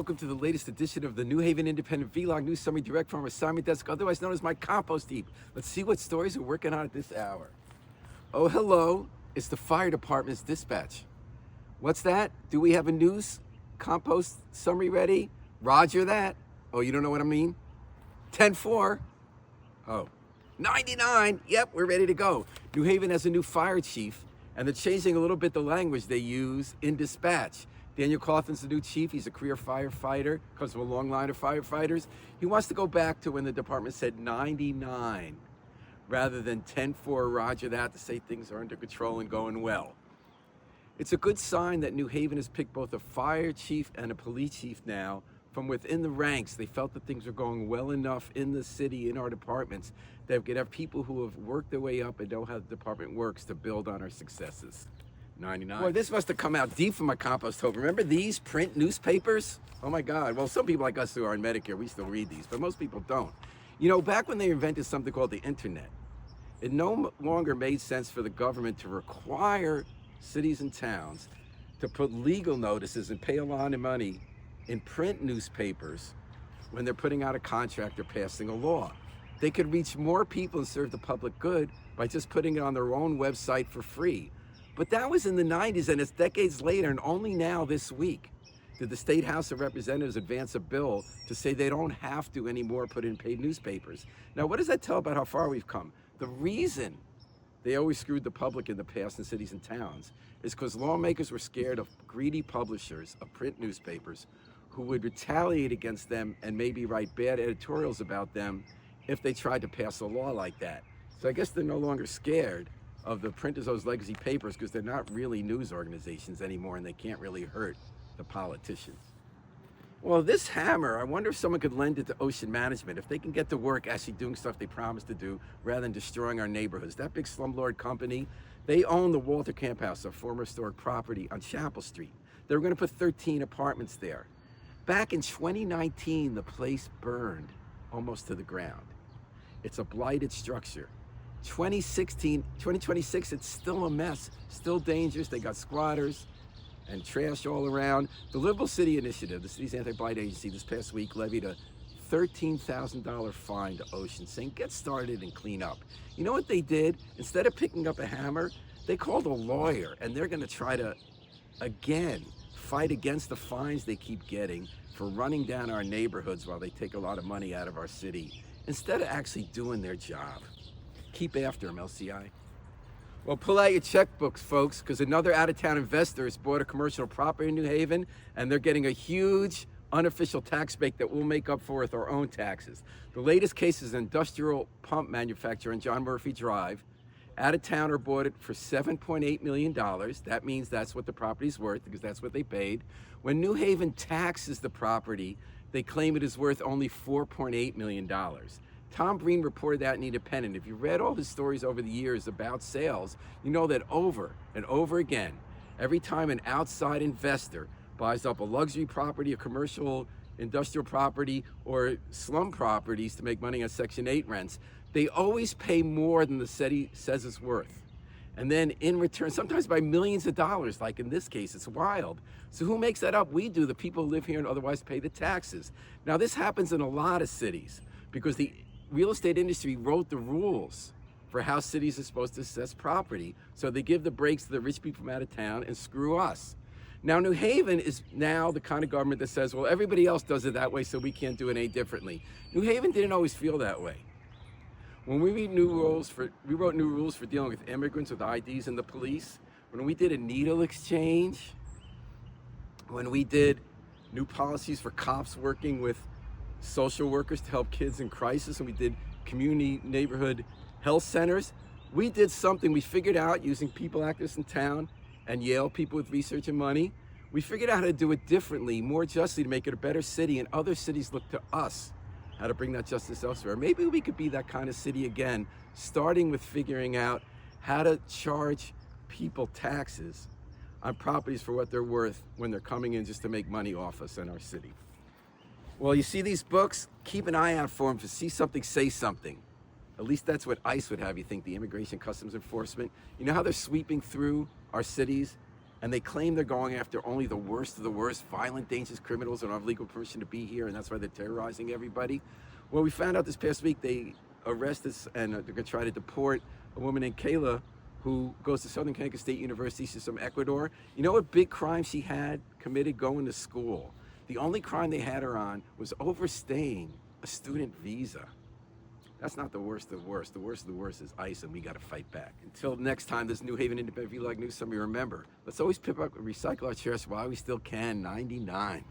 Welcome to the latest edition of the New Haven Independent Vlog News Summary direct from our assignment desk, otherwise known as my compost heap. Let's see what stories we're working on at this hour. Oh, hello. It's the fire department's dispatch. What's that? Do we have a news compost summary ready? Roger that. Oh, you don't know what I mean? 10-4. Oh, 99. Yep, we're ready to go. New Haven has a new fire chief, and they're changing a little bit the language they use in dispatch. Daniel Cawthon's the new chief. He's a career firefighter, comes from a long line of firefighters. He wants to go back to when the department said 99 rather than 10-4, roger that, to say things are under control and going well. It's a good sign that New Haven has picked both a fire chief and a police chief now from within the ranks. They felt that things were going well enough in the city, in our departments, that we could have people who have worked their way up and know how the department works to build on our successes. 99. Boy, this must have come out deep from my compost hole. Remember these print newspapers? Oh my God. Well, some people like us who are on Medicare, we still read these, but most people don't. You know, back when they invented something called the internet, it no longer made sense for the government to require cities and towns to put legal notices and pay a lot of money in print newspapers when they're putting out a contract or passing a law. They could reach more people and serve the public good by just putting it on their own website for free. But that was in the 90s, and it's decades later, and only now this week did the State House of Representatives advance a bill to say they don't have to anymore put in paid newspapers. Now, what does that tell about how far we've come? The reason they always screwed the public in the past in cities and towns is because lawmakers were scared of greedy publishers of print newspapers who would retaliate against them and maybe write bad editorials about them if they tried to pass a law like that. So I guess they're no longer scared of the printers of those legacy papers because they're not really news organizations anymore and they can't really hurt the politicians. Well, this hammer, I wonder if someone could lend it to Ocean Management, if they can get to work actually doing stuff they promised to do rather than destroying our neighborhoods. That big slumlord company, they own the Walter Camp House, a former historic property on Chapel Street. They were going to put 13 apartments there. Back in 2019, the place burned almost to the ground. It's a blighted structure. 2026, it's still a mess, still dangerous. They got squatters and trash all around. The Livable City Initiative, the city's anti-blight agency, this past week levied a $13,000 fine to Ocean, saying get started and clean up. You know what they did? Instead of picking up a hammer, they called a lawyer, and they're going to try to, again, fight against the fines they keep getting for running down our neighborhoods while they take a lot of money out of our city, instead of actually doing their job. Keep after them, LCI. Well, pull out your checkbooks, folks, because another out-of-town investor has bought a commercial property in New Haven, and they're getting a huge unofficial tax break that we'll make up for with our own taxes. The latest case is an industrial pump manufacturer on John Murphy Drive. Out-of-towner bought it for $7.8 million. That means that's what the property's worth, because that's what they paid. When New Haven taxes the property, they claim it is worth only $4.8 million. Tom Breen reported that in Independent. If you read all his stories over the years about sales, you know that over and over again, every time an outside investor buys up a luxury property, a commercial industrial property, or slum properties to make money on Section 8 rents, they always pay more than the city says it's worth. And then in return, sometimes by millions of dollars, like in this case, it's wild. So who makes that up? We do, the people who live here and otherwise pay the taxes. Now this happens in a lot of cities because the real estate industry wrote the rules for how cities are supposed to assess property. So they give the breaks to the rich people from out of town and screw us. Now New Haven is now the kind of government that says, well, everybody else does it that way, so we can't do it any differently. New Haven didn't always feel that way. When we wrote new rules for dealing with immigrants with IDs and the police, when we did a needle exchange, when we did new policies for cops working with social workers to help kids in crisis, and we did community neighborhood health centers. We did something we figured out using people activists in town and Yale people with research and money. We figured out how to do it differently, more justly, to make it a better city, and other cities look to us how to bring that justice elsewhere. Maybe we could be that kind of city again, starting with figuring out how to charge people taxes on properties for what they're worth when they're coming in just to make money off us in our city. Well, you see these books? Keep an eye out for them. To see something, say something. At least that's what ICE would have you think, the Immigration Customs Enforcement. You know how they're sweeping through our cities And they claim they're going after only the worst of the worst, violent, dangerous criminals who don't have legal permission to be here, and that's why they're terrorizing everybody. Well, we found out this past week they arrested and they're gonna try to deport a woman named Kayla who goes to Southern Connecticut State University. She's from Ecuador. You know what big crime she had committed? Going to school. The only crime they had her on was overstaying a student visa. That's not the worst of the worst. The worst of the worst is ICE, and we got to fight back. Until next time, this New Haven Independent View Like News, some of you remember, let's always pick up and recycle our trash while we still can. 99.